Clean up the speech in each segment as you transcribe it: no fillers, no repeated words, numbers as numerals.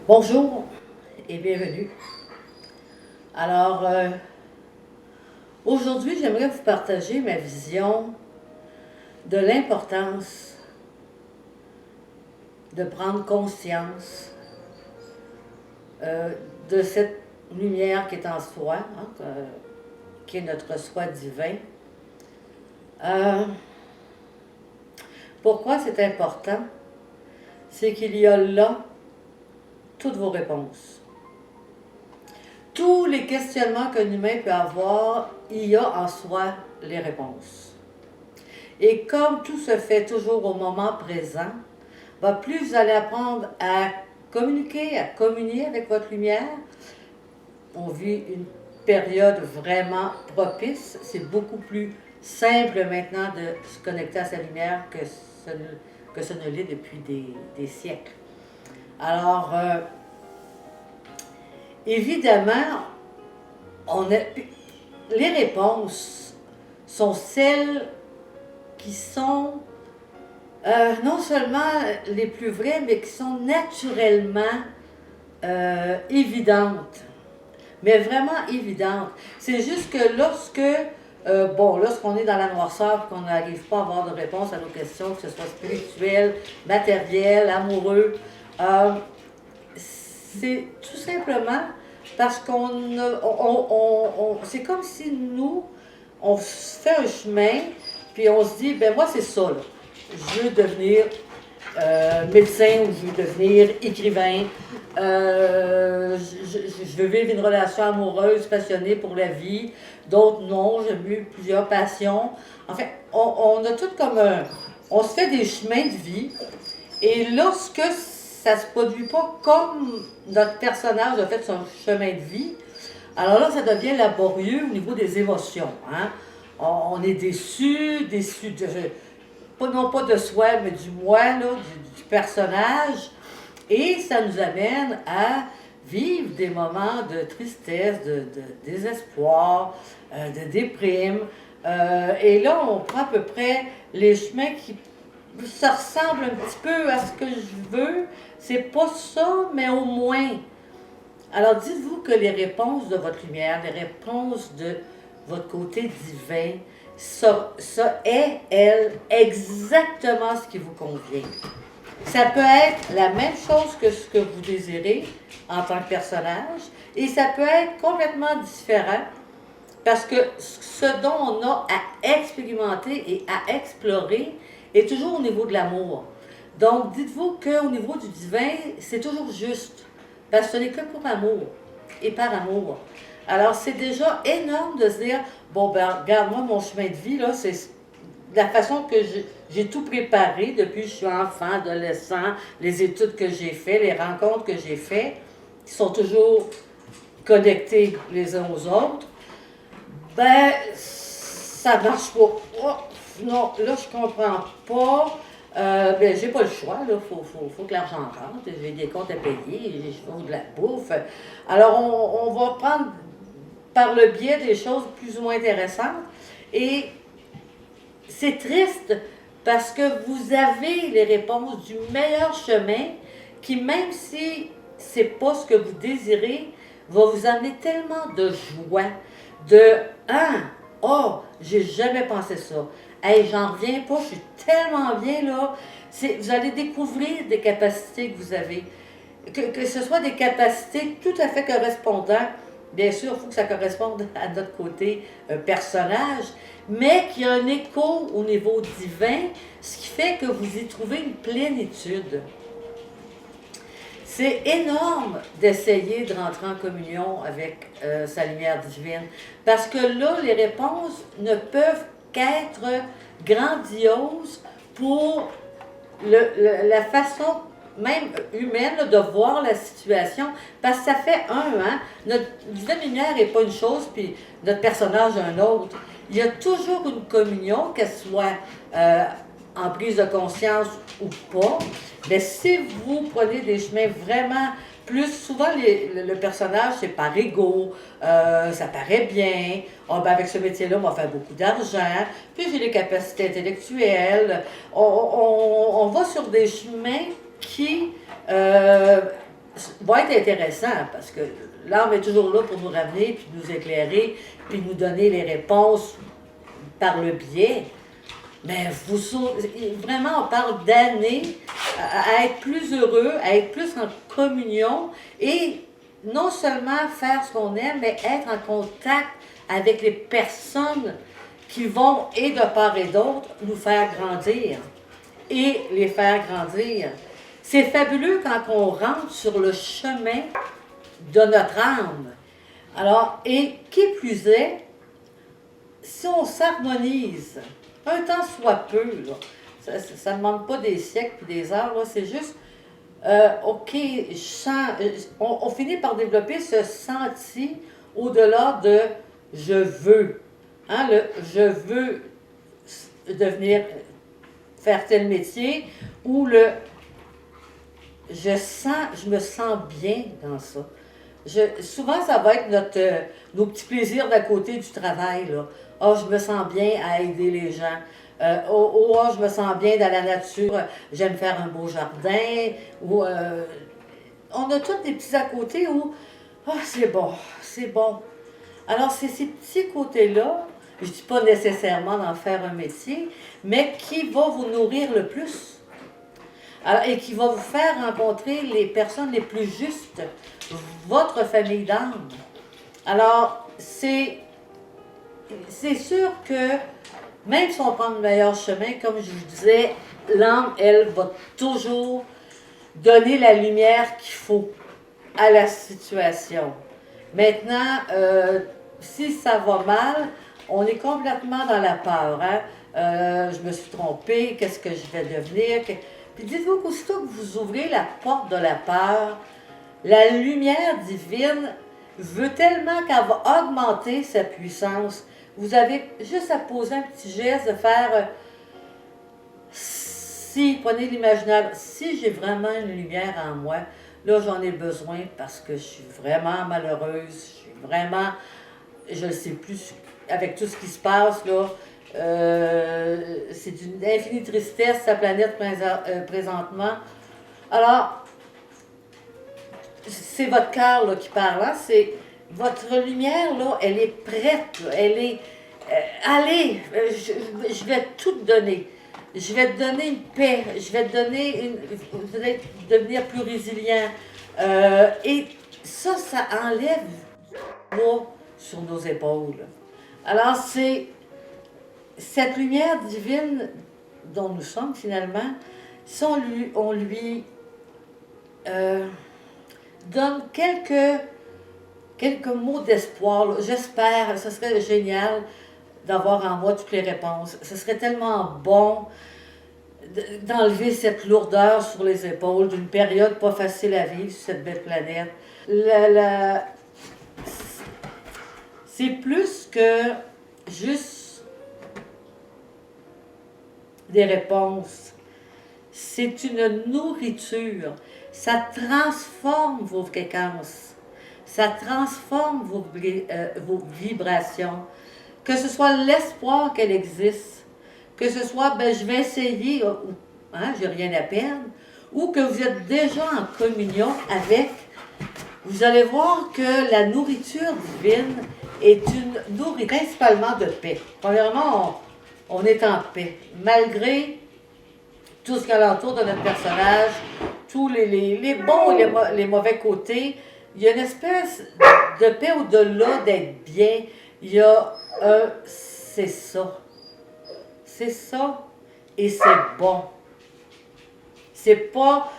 Bonjour et bienvenue. Alors, aujourd'hui, j'aimerais vous partager ma vision de l'importance de prendre conscience de cette lumière qui est en soi, qui est notre soi divin. Pourquoi c'est important? C'est qu'il y a là toutes vos réponses. Tous les questionnements qu'un humain peut avoir, il y a en soi les réponses. Et comme tout se fait toujours au moment présent, plus vous allez apprendre à communiquer, à communier avec votre lumière. On vit une période vraiment propice. C'est beaucoup plus simple maintenant de se connecter à sa lumière que ce ne l'est depuis des siècles. Alors, évidemment, les réponses sont celles qui sont non seulement les plus vraies, mais qui sont naturellement évidentes. Mais vraiment évidentes. C'est juste que lorsqu'on est dans la noirceur, qu'on n'arrive pas à avoir de réponse à nos questions, que ce soit spirituel, matériel, amoureux, c'est tout simplement parce c'est comme si nous, on fait un chemin, puis on se dit, ben moi c'est ça, là. Je veux devenir médecin ou je veux devenir écrivain. Je veux vivre une relation amoureuse, passionnée pour la vie. D'autres non, j'ai eu plusieurs passions. En fait, on a tout comme on se fait des chemins de vie. Et lorsque ça ne se produit pas comme notre personnage a fait son chemin de vie, alors là, ça devient laborieux au niveau des émotions. Hein? On est déçu non pas de soi, mais du moi, là, du personnage. Et ça nous amène à vivre des moments de tristesse, de désespoir, de déprime. Et là, on prend à peu près les chemins qui ça ressemble un petit peu à ce que je veux. C'est pas ça, mais au moins. Alors dites-vous que les réponses de votre lumière, les réponses de votre côté divin, ça est, elle, exactement ce qui vous convient. Ça peut être la même chose que ce que vous désirez en tant que personnage, et ça peut être complètement différent, parce que ce dont on a à expérimenter et à explorer est toujours au niveau de l'amour. Donc, dites-vous qu'au niveau du divin, c'est toujours juste, parce que ce n'est que pour amour et par amour. Alors, c'est déjà énorme de se dire, bon, ben, regarde-moi mon chemin de vie, là, c'est la façon que j'ai tout préparé depuis que je suis enfant, adolescent, les études que j'ai faites, les rencontres que j'ai faites, qui sont toujours connectées les uns aux autres. Ben, ça marche pas. Oh, non, là, je comprends pas. Ben, j'ai pas le choix, là. Faut que l'argent rentre. J'ai des comptes à payer, j'ai de la bouffe. Alors, on va prendre par le biais des choses plus ou moins intéressantes. Et c'est triste parce que vous avez les réponses du meilleur chemin qui, même si c'est pas ce que vous désirez, va vous amener tellement de joie, de « Ah, oh, j'ai jamais pensé ça. Hey, j'en reviens pas, je suis tellement bien là. » Vous allez découvrir des capacités que vous avez. Que ce soit des capacités tout à fait correspondantes. Bien sûr, il faut que ça corresponde à notre côté personnage, mais qu'il y a un écho au niveau divin, ce qui fait que vous y trouvez une plénitude. C'est énorme d'essayer de rentrer en communion avec sa lumière divine, parce que là, les réponses ne peuvent qu'être grandioses pour la façon même humaine là, de voir la situation, parce que ça fait hein? Notre divine lumière n'est pas une chose, puis notre personnage un autre. Il y a toujours une communion, qu'elle soit en prise de conscience ou pas. Mais si vous prenez des chemins vraiment plus, souvent le personnage, c'est par ego, ça paraît bien, oh, ben avec ce métier-là, on va faire beaucoup d'argent, puis j'ai les capacités intellectuelles. On va sur des chemins qui va être intéressant parce que l'âme est toujours là pour nous ramener, puis nous éclairer, puis nous donner les réponses par le biais. Mais vraiment, on parle d'années à être plus heureux, à être plus en communion et non seulement faire ce qu'on aime, mais être en contact avec les personnes qui vont, et de part et d'autre, nous faire grandir et les faire grandir. C'est fabuleux quand on rentre sur le chemin de notre âme. Alors, et qui plus est, si on s'harmonise, un temps soit peu, là, ça ne demande pas des siècles et des heures, c'est juste, OK, je sens, on finit par développer ce senti au-delà de je veux. Hein, le je veux devenir, faire tel métier, ou le je me sens bien dans ça. Souvent, ça va être nos petits plaisirs d'à côté du travail. Là. Oh, je me sens bien à aider les gens. Oh, je me sens bien dans la nature. J'aime faire un beau jardin. Ou, on a tous des petits à côté où, c'est bon, c'est bon. Alors, c'est ces petits côtés-là, je ne dis pas nécessairement d'en faire un métier, mais qui va vous nourrir le plus. Alors, et qui va vous faire rencontrer les personnes les plus justes, votre famille d'âme. Alors, c'est sûr que même si on prend le meilleur chemin, comme je vous disais, l'âme, elle, va toujours donner la lumière qu'il faut à la situation. Maintenant, si ça va mal, on est complètement dans la peur. Hein? Je me suis trompée, qu'est-ce que je vais devenir? Puis dites-vous qu'aussitôt que vous ouvrez la porte de la peur, la lumière divine veut tellement qu'elle va augmenter sa puissance. Vous avez juste à poser un petit geste de faire si, prenez l'imaginaire, si j'ai vraiment une lumière en moi, là j'en ai besoin parce que je suis vraiment malheureuse, je suis vraiment, je ne sais plus, avec tout ce qui se passe là, c'est d'une infinie tristesse, sa planète présentement. Alors, c'est votre cœur là, qui parle, hein? C'est votre lumière, là, elle est prête, là, elle est... allez, je vais tout te donner. Je vais te donner une paix, je vais te donner vous allez devenir plus résilient. Et ça enlève poids sur nos épaules. Alors, c'est cette lumière divine dont nous sommes finalement, si on lui donne quelques mots d'espoir, j'espère, ce serait génial d'avoir en moi toutes les réponses. Ce serait tellement bon d'enlever cette lourdeur sur les épaules d'une période pas facile à vivre sur cette belle planète. C'est plus que juste des réponses. C'est une nourriture. Ça transforme vos fréquences. Ça transforme vos vibrations. Que ce soit l'espoir qu'elle existe, que ce soit, je vais essayer, j'ai rien à perdre, ou que vous êtes déjà en communion avec, vous allez voir que la nourriture divine est une nourriture principalement de paix. Premièrement, on est en paix, malgré tout ce qui alentour de notre personnage, tous les bons et les mauvais côtés. Il y a une espèce de paix au-delà d'être bien. Il y a c'est ça. C'est ça et c'est bon. C'est pas...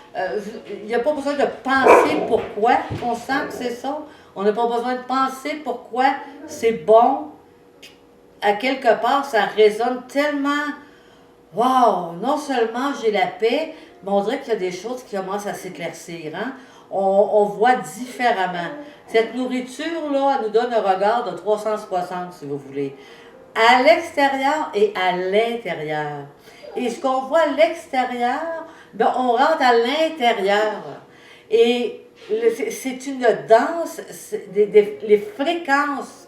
il n'y a pas besoin de penser pourquoi on sent que c'est ça. On n'a pas besoin de penser pourquoi c'est bon. À quelque part, ça résonne tellement... Wow! Non seulement j'ai la paix, mais on dirait qu'il y a des choses qui commencent à s'éclaircir. Hein? On voit différemment. Cette nourriture-là, elle nous donne un regard de 360, si vous voulez. À l'extérieur et à l'intérieur. Et ce qu'on voit à l'extérieur, on rentre à l'intérieur. Et c'est une danse, les fréquences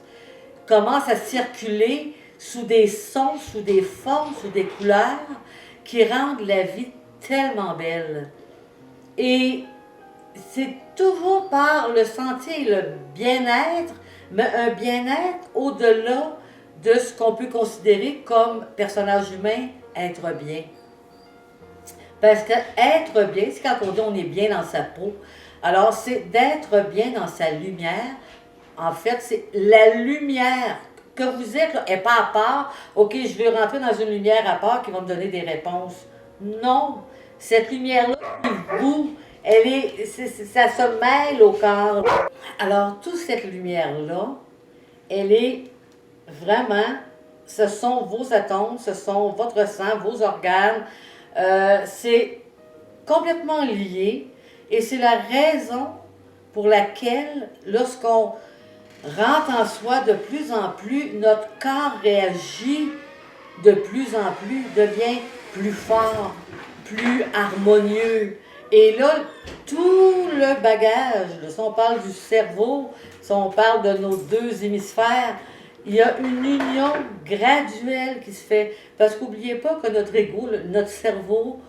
commencent à circuler sous des sons, sous des formes, sous des couleurs qui rendent la vie tellement belle. Et c'est toujours par le sentier et le bien-être, mais un bien-être au-delà de ce qu'on peut considérer comme personnage humain, être bien. Parce que être bien, c'est quand on dit on est bien dans sa peau. Alors, c'est d'être bien dans sa lumière. En fait, c'est la lumière que vous êtes, n'est pas à part. OK, je vais rentrer dans une lumière à part qui va me donner des réponses. Non. Cette lumière-là, vous, ça se mêle au corps. Alors, toute cette lumière-là, elle est vraiment, ce sont vos atomes, ce sont votre sang, vos organes. C'est complètement lié et c'est la raison pour laquelle, lorsqu'on rentre en soi de plus en plus, notre corps réagit de plus en plus, devient plus fort, plus harmonieux. Et là, tout le bagage, si on parle du cerveau, si on parle de nos deux hémisphères, il y a une union graduelle qui se fait. Parce qu'oubliez pas que notre ego, notre cerveau,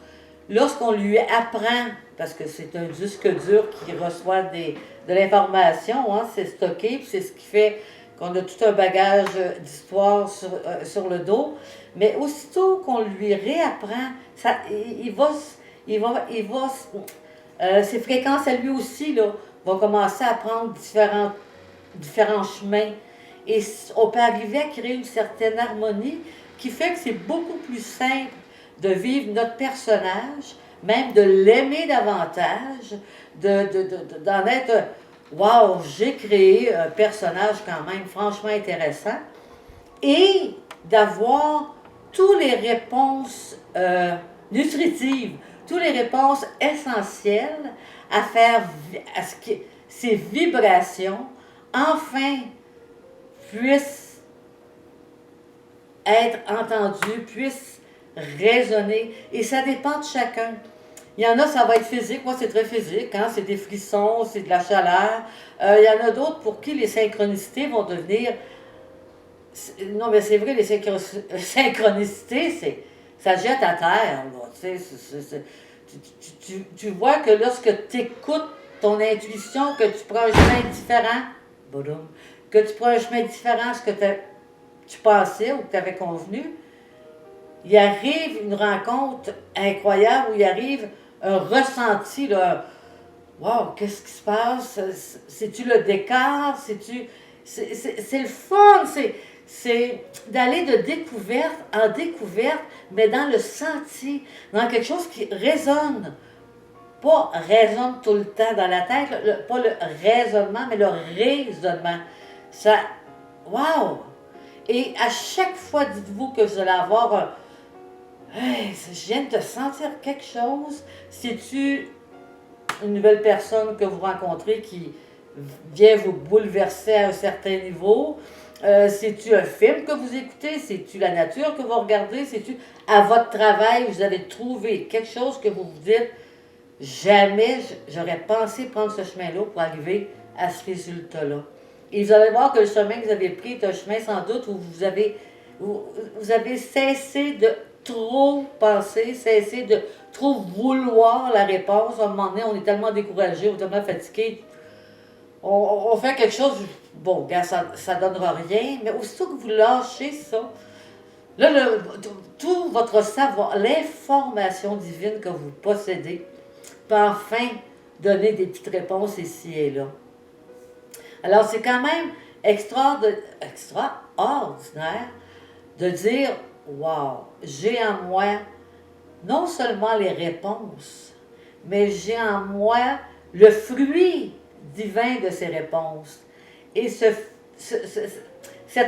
lorsqu'on lui apprend, parce que c'est un disque dur qui reçoit de l'information, hein, c'est stocké, puis c'est ce qui fait qu'on a tout un bagage d'histoire sur le dos, mais aussitôt qu'on lui réapprend, ça, ses fréquences à lui aussi là, vont commencer à prendre différents chemins. Et on peut arriver à créer une certaine harmonie qui fait que c'est beaucoup plus simple de vivre notre personnage, même de l'aimer davantage, d'en être wow, j'ai créé un personnage quand même franchement intéressant, et d'avoir toutes les réponses nutritives, toutes les réponses essentielles à faire à ce que ces vibrations enfin puissent être entendues, puissent résonner, et ça dépend de chacun. Il y en a, ça va être physique. Moi, c'est très physique. Hein? C'est des frissons, c'est de la chaleur. Il y en a d'autres pour qui les synchronicités vont devenir... Non, mais c'est vrai, les synchronicités, ça jette à terre. Là. Tu vois que lorsque tu écoutes ton intuition, que tu prends un chemin différent, boum, que tu prends un chemin différent à ce que tu pensais ou que tu avais convenu, il arrive une rencontre incroyable où il arrive un ressenti, là. Wow, qu'est-ce qui se passe? C'est-tu le décor? C'est le fun, c'est d'aller de découverte en découverte, mais dans le senti, dans quelque chose qui résonne. Pas résonne tout le temps dans la tête, pas le raisonnement, mais le raisonnement. Ça, wow! Et à chaque fois, dites-vous que vous allez avoir un... Hey, je viens de sentir quelque chose. C'est-tu une nouvelle personne que vous rencontrez qui vient vous bouleverser à un certain niveau? C'est-tu un film que vous écoutez? C'est-tu la nature que vous regardez? C'est-tu à votre travail, vous avez trouvé quelque chose que vous vous dites, jamais j'aurais pensé prendre ce chemin-là pour arriver à ce résultat-là. Et vous allez voir que le chemin que vous avez pris est un chemin sans doute où vous avez cessé de trop penser, cessé de trop vouloir la réponse. À un moment donné, on est tellement découragé, on est tellement fatigué. On fait quelque chose, bon, gars, ça ne donnera rien, mais aussitôt que vous lâchez ça, là, tout votre savoir, l'information divine que vous possédez, peut enfin donner des petites réponses ici et là. Alors, c'est quand même extraordinaire de dire, wow, j'ai en moi non seulement les réponses, mais j'ai en moi le fruit divin de ces réponses. Et cette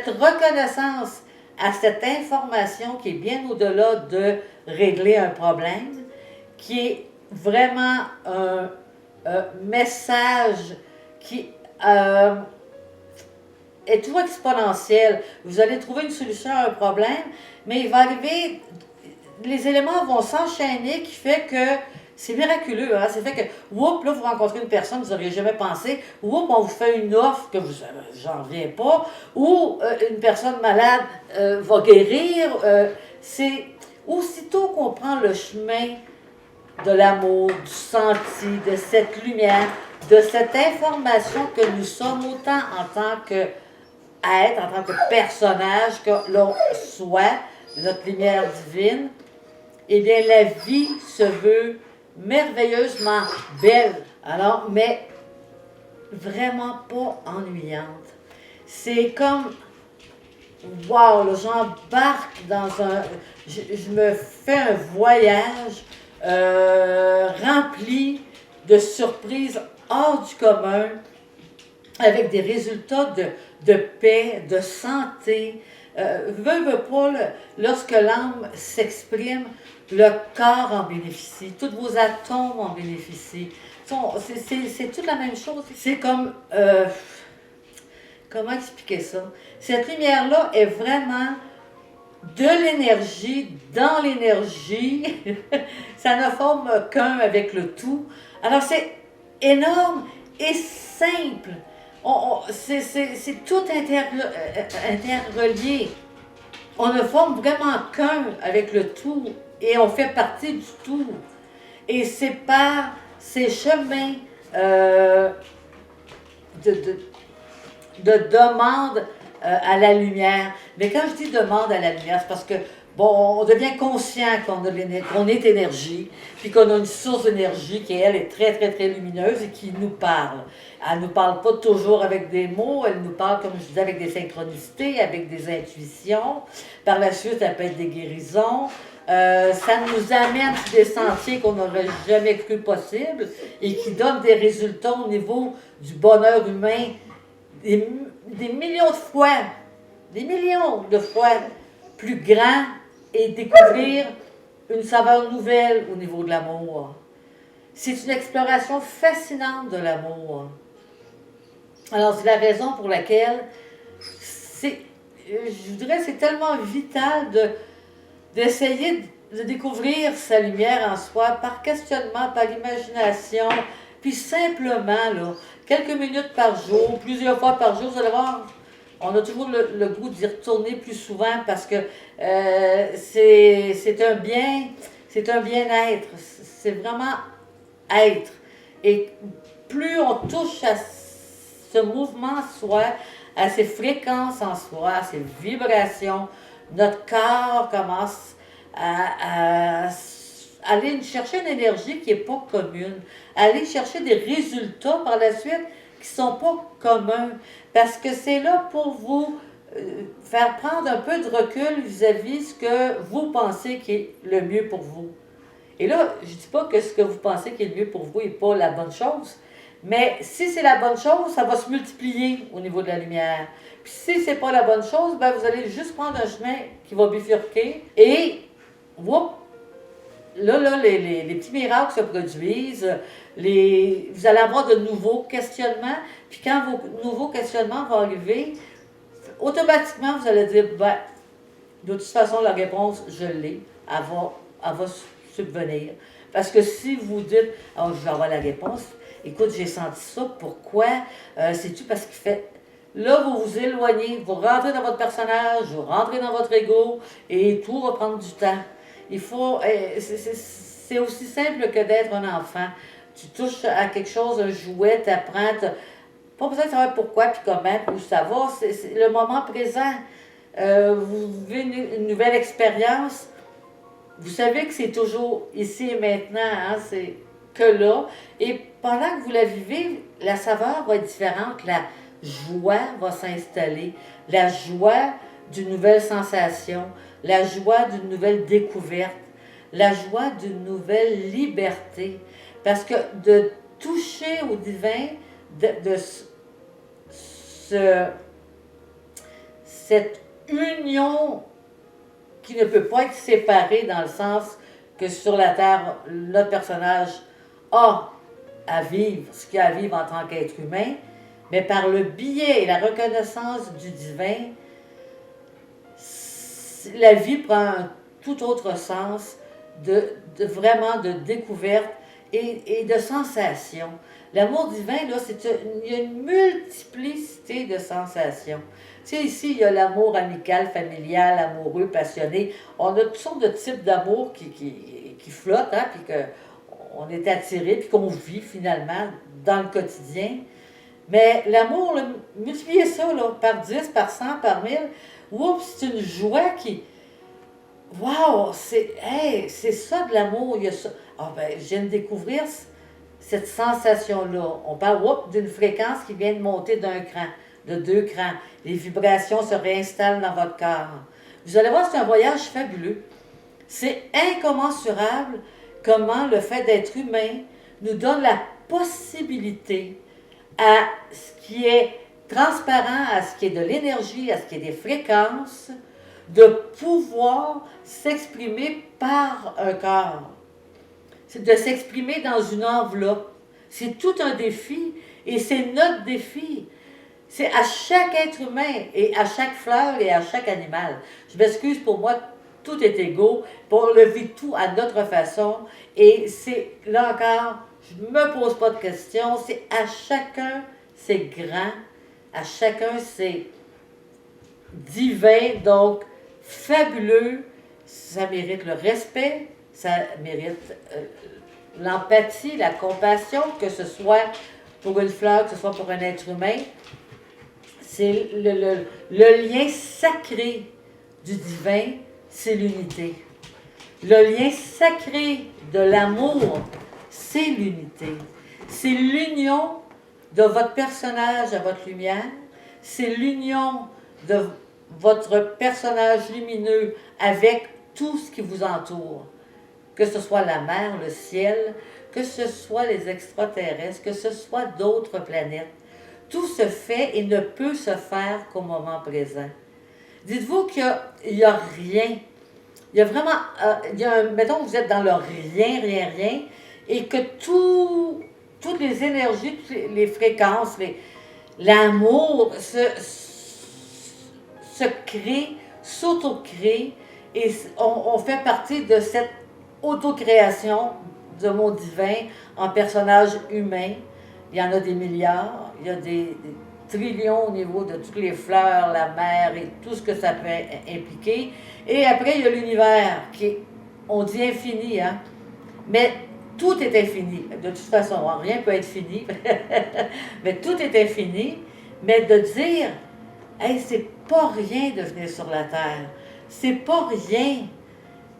reconnaissance à cette information qui est bien au-delà de régler un problème, qui est vraiment un message qui est tout exponentiel. Vous allez trouver une solution à un problème, mais il va arriver, les éléments vont s'enchaîner qui fait que c'est miraculeux. Hein? C'est fait que, whoop, là, vous rencontrez une personne que vous n'auriez jamais pensé, whoop, on vous fait une offre que vous, j'en reviens pas, ou une personne malade va guérir. C'est aussitôt qu'on prend le chemin de l'amour, du senti, de cette lumière, de cette information que nous sommes autant en tant qu'être, en tant que personnage, que l'on soit, notre lumière divine, eh bien, la vie se veut merveilleusement belle. Alors, mais vraiment pas ennuyante. C'est comme, wow, là, j'embarque dans un, je me fais un voyage rempli de surprises hors du commun, avec des résultats de paix, de santé. Veut pas, lorsque l'âme s'exprime, le corps en bénéficie, tous vos atomes en bénéficient. C'est toute la même chose. C'est comme, comment expliquer ça? Cette lumière-là est vraiment de l'énergie, dans l'énergie. Ça ne forme qu'un avec le tout. Alors c'est énorme et simple. C'est tout interrelié. On ne forme vraiment qu'un avec le tout et on fait partie du tout. Et c'est par ces chemins de, de, de demande à la lumière. Mais quand je dis demande à la lumière, c'est parce que, bon, on devient conscient qu'on est énergie, puis qu'on a une source d'énergie qui, elle, est très, très, très lumineuse et qui nous parle. Elle ne nous parle pas toujours avec des mots, elle nous parle, comme je disais, avec des synchronicités, avec des intuitions. Par la suite, elle peut être des guérisons. Ça nous amène sur des sentiers qu'on n'aurait jamais cru possibles et qui donnent des résultats au niveau du bonheur humain des millions des millions de fois plus grands et découvrir une saveur nouvelle au niveau de l'amour. C'est une exploration fascinante de l'amour. Alors, c'est la raison pour laquelle je voudrais que c'est tellement vital d'essayer de découvrir sa lumière en soi par questionnement, par imagination, puis simplement, là, quelques minutes par jour, plusieurs fois par jour, vous allez voir, on a toujours le goût d'y retourner plus souvent parce que c'est un bien-être, c'est vraiment être. Et plus on touche à ce mouvement en soi, à ces fréquences en soi, à ces vibrations, notre corps commence à aller chercher une énergie qui n'est pas commune, aller chercher des résultats par la suite qui ne sont pas communs, parce que c'est là pour vous faire prendre un peu de recul vis-à-vis ce que vous pensez qui est le mieux pour vous. Et là, je ne dis pas que ce que vous pensez qui est le mieux pour vous n'est pas la bonne chose, mais si c'est la bonne chose, ça va se multiplier au niveau de la lumière. Puis si c'est pas la bonne chose, ben vous allez juste prendre un chemin qui va bifurquer et, whoop, là, les petits miracles se produisent, vous allez avoir de nouveaux questionnements, puis quand vos nouveaux questionnements vont arriver, automatiquement, vous allez dire, ben, de toute façon, la réponse, je l'ai, elle va subvenir. Parce que si vous dites, oh, je vais avoir la réponse, écoute, j'ai senti ça, pourquoi? C'est-tu parce qu'il fait... Là, vous vous éloignez, vous rentrez dans votre personnage, vous rentrez dans votre ego, et tout va prendre du temps. Il faut... c'est aussi simple que d'être un enfant. Tu touches à quelque chose, un jouet, tu apprends, pas besoin de savoir pourquoi puis comment, où ça va, c'est le moment présent. Vous vivez une nouvelle expérience, vous savez que c'est toujours ici et maintenant, hein, c'est que là. Et pendant que vous la vivez, la saveur va être différente, la joie va s'installer, la joie d'une nouvelle sensation, la joie d'une nouvelle découverte, la joie d'une nouvelle liberté. Parce que de toucher au divin, cette union qui ne peut pas être séparée dans le sens que sur la Terre, notre personnage a à vivre ce qu'il a à vivre en tant qu'être humain, mais par le biais et la reconnaissance du divin, la vie prend un tout autre sens vraiment de découverte et de sensation. L'amour divin, là, il y a une multiplicité de sensations. Tu sais, ici, il y a l'amour amical, familial, amoureux, passionné. On a toutes sortes de types d'amour qui flottent, hein, puis on est attiré, puis qu'on vit finalement dans le quotidien. Mais l'amour, là, multipliez ça là, par 10, par 100, par 1000, oups, c'est une joie qui... Wow, c'est ça de l'amour, il y a ça. Ah ben, je viens de découvrir cette sensation-là. On parle d'une fréquence qui vient de monter d'un cran, de 2 crans. Les vibrations se réinstallent dans votre corps. Vous allez voir, c'est un voyage fabuleux. C'est incommensurable comment le fait d'être humain nous donne la possibilité à ce qui est transparent, à ce qui est de l'énergie, à ce qui est des fréquences, de pouvoir s'exprimer par un corps. C'est de s'exprimer dans une enveloppe. C'est tout un défi et c'est notre défi. C'est à chaque être humain et à chaque fleur et à chaque animal. Je m'excuse, pour moi, tout est égaux. On le vit tout à notre façon. Et c'est, là encore, je ne me pose pas de questions. C'est à chacun, c'est grand. À chacun, c'est divin. Donc, fabuleux. Ça mérite le respect. Ça mérite l'empathie, la compassion, que ce soit pour une fleur, que ce soit pour un être humain. C'est le lien sacré du divin, c'est l'unité. Le lien sacré de l'amour, c'est l'unité. C'est l'union de votre personnage à votre lumière. C'est l'union de votre personnage lumineux avec tout ce qui vous entoure. Que ce soit la mer, le ciel, que ce soit les extraterrestres, que ce soit d'autres planètes. Tout se fait et ne peut se faire qu'au moment présent. Dites-vous qu'il n'y a rien. Il y a vraiment... mettons que vous êtes dans le rien, rien, rien, et que toutes les énergies, toutes les fréquences, l'amour se crée, s'auto-crée, et on fait partie de cette autocréation de mon divin en personnage humain. Il y en a des milliards, il y a des trillions au niveau de toutes les fleurs, la mer et tout ce que ça peut impliquer. Et après, il y a l'univers qui est, on dit infini, hein? Mais tout est infini. De toute façon, rien ne peut être fini, mais tout est infini. Mais de dire, hey, c'est pas rien de venir sur la Terre, c'est pas rien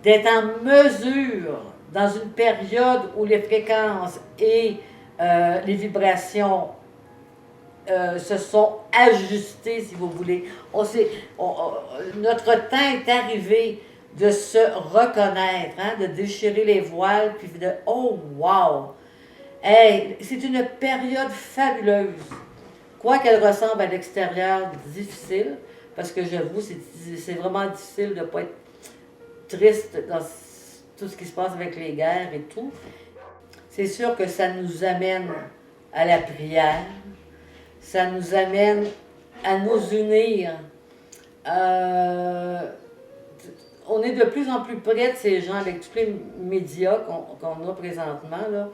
d'être en mesure, dans une période où les fréquences et les vibrations se sont ajustées, si vous voulez. Notre temps est arrivé de se reconnaître, hein, de déchirer les voiles, puis de « Oh, wow! » Hey, c'est une période fabuleuse. Quoi qu'elle ressemble à l'extérieur difficile, parce que j'avoue, c'est vraiment difficile de ne pas être triste dans tout ce qui se passe avec les guerres et tout. C'est sûr que ça nous amène à la prière, ça nous amène à nous unir. On est de plus en plus près de ces gens avec tous les médias qu'on a présentement, là.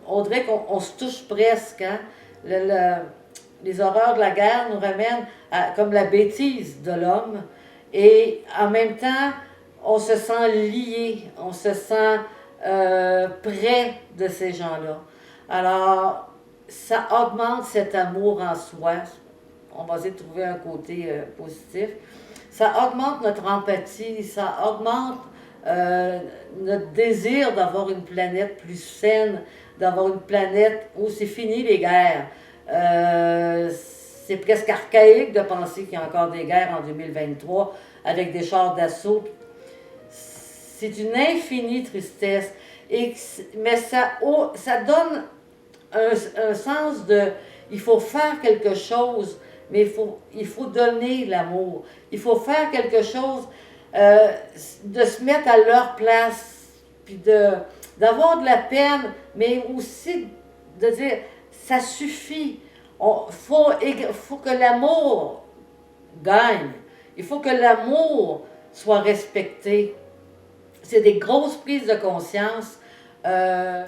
On dirait qu'on se touche presque. Hein? Les horreurs de la guerre nous ramènent à, comme la bêtise de l'homme. Et en même temps, on se sent lié, on se sent près de ces gens-là. Alors, ça augmente cet amour en soi. On va essayer de trouver un côté positif. Ça augmente notre empathie, ça augmente notre désir d'avoir une planète plus saine, d'avoir une planète où c'est fini les guerres. C'est presque archaïque de penser qu'il y a encore des guerres en 2023 avec des chars d'assaut. C'est une infinie tristesse. Mais ça donne un sens de... Il faut faire quelque chose, mais il faut donner l'amour. Il faut faire quelque chose, de se mettre à leur place, puis d'avoir de la peine, mais aussi de dire, ça suffit. Il faut que l'amour gagne. Il faut que l'amour soit respecté. C'est des grosses prises de conscience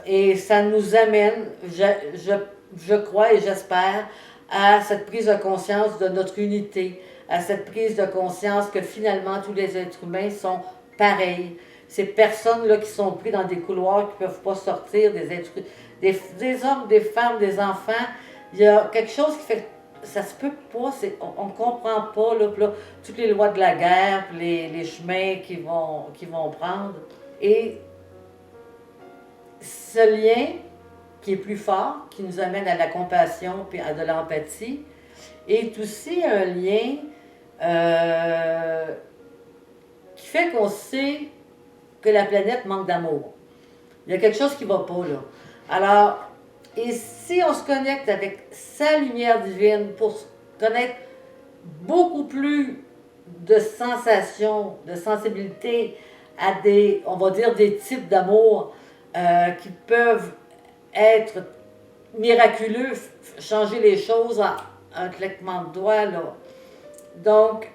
et ça nous amène, je crois et j'espère, à cette prise de conscience de notre unité, à cette prise de conscience que finalement tous les êtres humains sont pareils. ces personnes-là qui sont prises dans des couloirs, qui ne peuvent pas sortir, des hommes, des femmes, des enfants. Il y a quelque chose qui fait que ça se peut pas, on ne comprend pas là, toutes les lois de la guerre, puis les chemins qu'ils vont prendre. Et ce lien qui est plus fort, qui nous amène à la compassion et à de l'empathie, est aussi un lien qui fait qu'on sait que la planète manque d'amour. Il y a quelque chose qui ne va pas là. Alors, et si on se connecte avec sa lumière divine pour connaître beaucoup plus de sensations, de sensibilité à on va dire, des types d'amour qui peuvent être miraculeux, changer les choses en un claquement de doigts, là. Donc,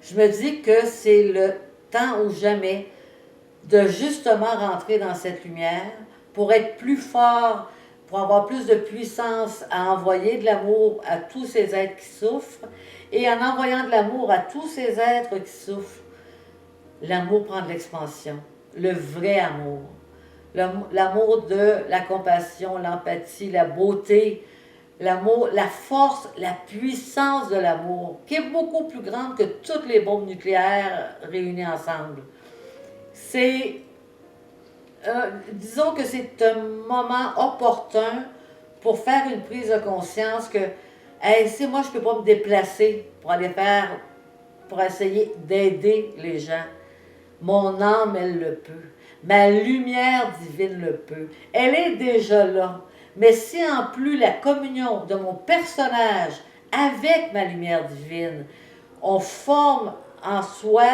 je me dis que c'est le temps ou jamais de justement rentrer dans cette lumière pour être plus fort, pour avoir plus de puissance à envoyer de l'amour à tous ces êtres qui souffrent. Et en envoyant de l'amour à tous ces êtres qui souffrent, l'amour prend de l'expansion, le vrai amour. L'amour de la compassion, l'empathie, la beauté, l'amour, la force, la puissance de l'amour, qui est beaucoup plus grande que toutes les bombes nucléaires réunies ensemble. Disons que c'est un moment opportun pour faire une prise de conscience que, hey, si moi je ne peux pas me déplacer pour essayer d'aider les gens, mon âme, elle le peut. Ma lumière divine le peut. Elle est déjà là. Mais si en plus la communion de mon personnage avec ma lumière divine, on forme en soi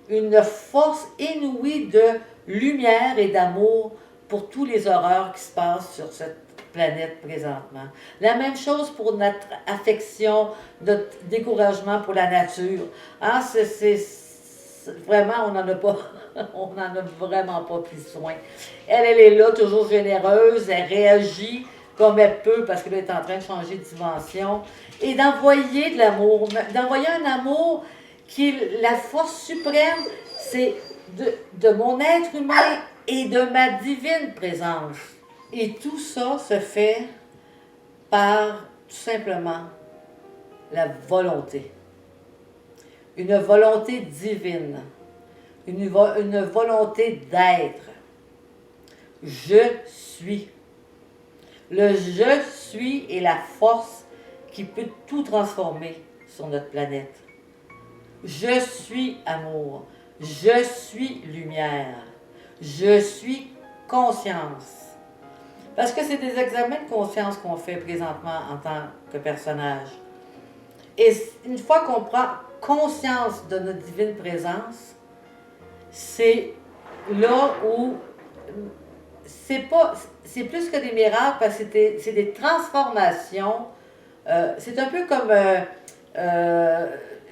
une force inouïe de lumière et d'amour pour tous les horreurs qui se passent sur cette planète présentement. La même chose pour notre affection, notre découragement pour la nature. Hein, vraiment, on n'en a pas, on n'en a vraiment pas pris soin. Elle est là, toujours généreuse, elle réagit comme elle peut parce qu'elle est en train de changer de dimension. Et d'envoyer de l'amour, d'envoyer un amour qui est la force suprême, c'est de mon être humain et de ma divine présence. Et tout ça se fait par tout simplement la volonté. Une volonté divine, une volonté d'être. Je suis. Le je suis est la force qui peut tout transformer sur notre planète. Je suis amour. Je suis lumière. Je suis conscience. Parce que c'est des examens de conscience qu'on fait présentement en tant que personnage. Et une fois qu'on prend conscience de notre divine présence, c'est là où c'est plus que des miracles parce que c'est des transformations. C'est un peu comme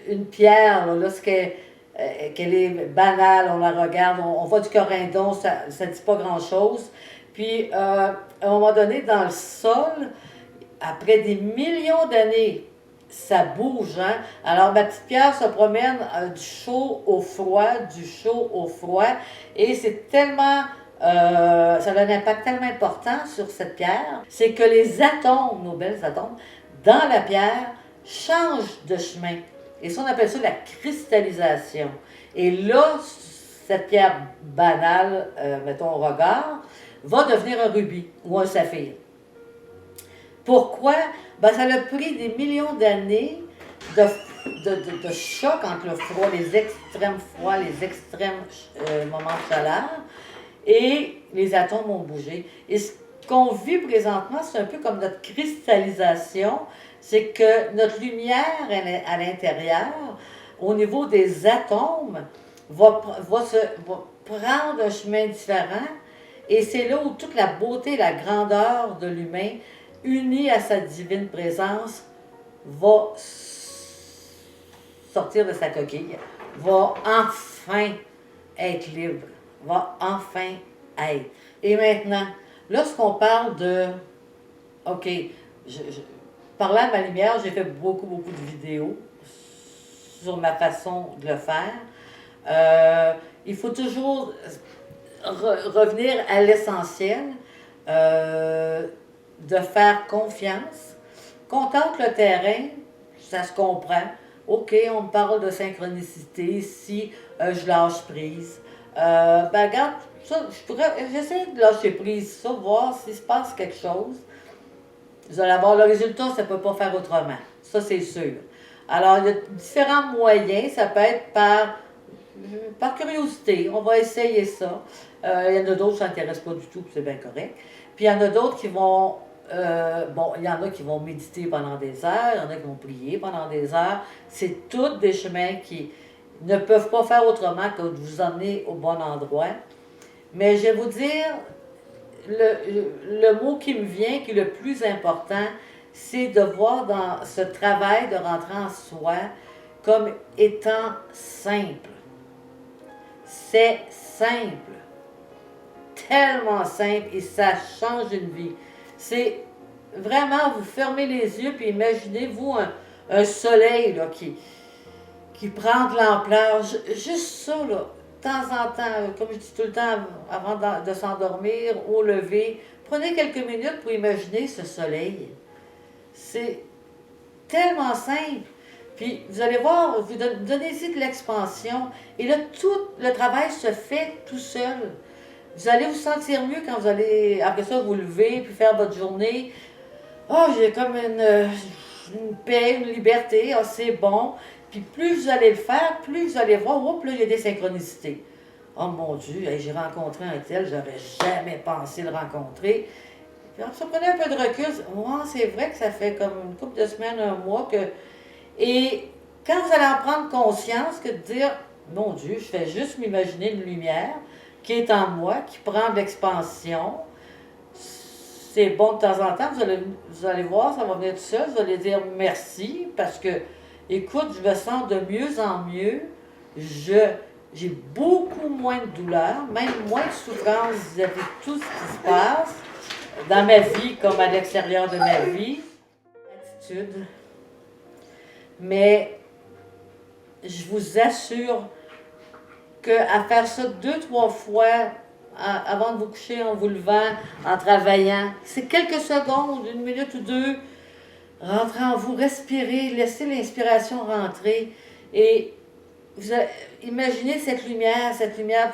une pierre, là, lorsqu'elle est banale, on la regarde, on voit du corindon, ça ne dit pas grand-chose. Puis, à un moment donné, dans le sol, après des millions d'années, ça bouge, hein? Alors, ma petite pierre se promène du chaud au froid, et c'est tellement... ça a un impact tellement important sur cette pierre, c'est que les atomes, nos belles atomes, dans la pierre, changent de chemin. Et ça, on appelle ça la cristallisation. Et là, cette pierre banale, mettons au regard, va devenir un rubis ou un saphir. Pourquoi? Ben, ça a pris des millions d'années de choc entre le froid, les extrêmes froids, les extrêmes moments de chaleur, et les atomes ont bougé. Et ce qu'on vit présentement, c'est un peu comme notre cristallisation, c'est que notre lumière à l'intérieur, au niveau des atomes, va prendre un chemin différent, et c'est là où toute la beauté, la grandeur de l'humain, unie à sa divine présence, va sortir de sa coquille, va enfin être libre, va enfin être. Et maintenant, lorsqu'on parle de, OK, parlant de ma lumière, j'ai fait beaucoup de vidéos sur ma façon de le faire. Il faut toujours revenir à l'essentiel, de faire confiance. Qu'on tente le terrain, ça se comprend. OK, on me parle de synchronicité, si je lâche prise. Ben regarde, ça, j'essaie de lâcher prise, ça, voir s'il se passe quelque chose. Vous allez avoir le résultat, ça ne peut pas faire autrement. Ça, c'est sûr. Alors, il y a différents moyens. Ça peut être par curiosité. On va essayer ça. Il y en a d'autres qui ne s'intéressent pas du tout, c'est bien correct. Puis, il y en a d'autres qui vont... il y en a qui vont méditer pendant des heures, il y en a qui vont prier pendant des heures. C'est tous des chemins qui ne peuvent pas faire autrement que de vous emmener au bon endroit. Mais je vais vous dire, le mot qui me vient, qui est le plus important, c'est de voir dans ce travail de rentrer en soi comme étant simple. C'est simple. Tellement simple et ça change une vie. C'est vraiment, vous fermez les yeux puis imaginez-vous un soleil là, qui prend de l'ampleur. Juste ça, là, de temps en temps, comme je dis tout le temps avant de s'endormir, au lever, prenez quelques minutes pour imaginer ce soleil. C'est tellement simple. Puis vous allez voir, vous donnez-y de l'expansion et là, tout le travail se fait tout seul. Vous allez vous sentir mieux quand vous allez, après ça, vous lever puis faire votre journée. Ah, j'ai comme une paix, une liberté, ah, c'est bon. Puis plus vous allez le faire, plus vous allez voir, oups, là, il y a des synchronicités. Oh mon Dieu, hey, j'ai rencontré un tel, j'aurais jamais pensé le rencontrer. Puis ça prenait un peu de recul. Ouais, c'est vrai que ça fait comme une couple de semaines, un mois que. Et quand vous allez en prendre conscience, que de dire, mon Dieu, je fais juste m'imaginer une lumière qui est en moi, qui prend de l'expansion. C'est bon de temps en temps, vous allez voir, ça va venir tout seul, vous allez dire merci, parce que, écoute, je me sens de mieux en mieux, j'ai beaucoup moins de douleur, même moins de souffrance vis-à-vis de tout ce qui se passe, dans ma vie comme à l'extérieur de ma vie. Attitude. Mais, je vous assure qu'à faire ça 2-3 fois, avant de vous coucher, en vous levant, en travaillant. C'est quelques secondes, 1 minute ou 2. Rentrez en vous, respirez, laissez l'inspiration rentrer. Et imaginez cette lumière,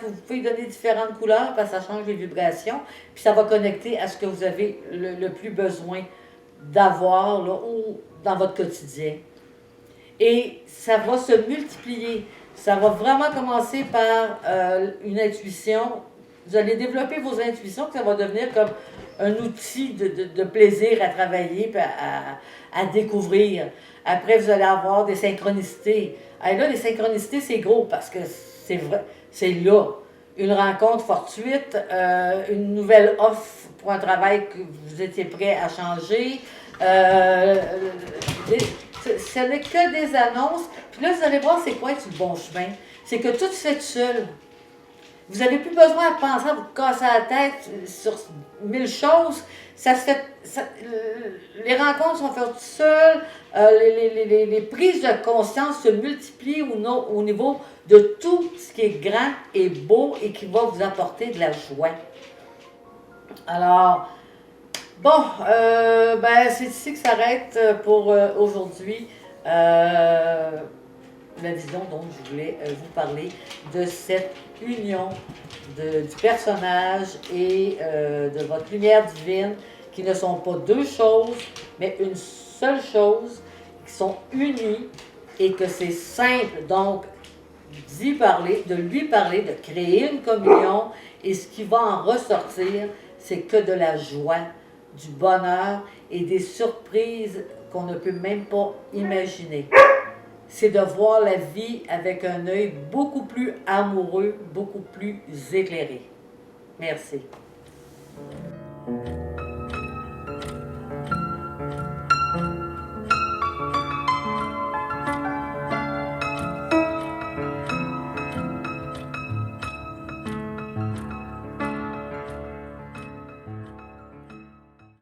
vous pouvez donner différentes couleurs parce que ça change les vibrations. Puis ça va connecter à ce que vous avez le plus besoin d'avoir là, ou dans votre quotidien. Et ça va se multiplier. Ça va vraiment commencer par une intuition. Vous allez développer vos intuitions, que ça va devenir comme un outil de plaisir à travailler, à découvrir. Après, vous allez avoir des synchronicités. Et là, les synchronicités, c'est gros parce que c'est vrai, c'est là. Une rencontre fortuite, une nouvelle offre pour un travail que vous étiez prêt à changer. Ce n'est que des annonces. Puis là, vous allez voir c'est quoi être sur le bon chemin. C'est que tout se fait tout seul. Vous n'avez plus besoin de penser à vous casser la tête sur 1000 choses. Ça se fait, les rencontres sont faites tout seules. Les prises de conscience se multiplient au niveau de tout ce qui est grand et beau et qui va vous apporter de la joie. Alors, bon, c'est ici que s'arrête pour aujourd'hui la vision dont je voulais vous parler de cette union du personnage et de votre lumière divine, qui ne sont pas deux choses, mais une seule chose, qui sont unies et que c'est simple, donc d'y parler, de lui parler, de créer une communion, et ce qui va en ressortir, c'est que de la joie, du bonheur et des surprises qu'on ne peut même pas imaginer. C'est de voir la vie avec un œil beaucoup plus amoureux, beaucoup plus éclairé. Merci.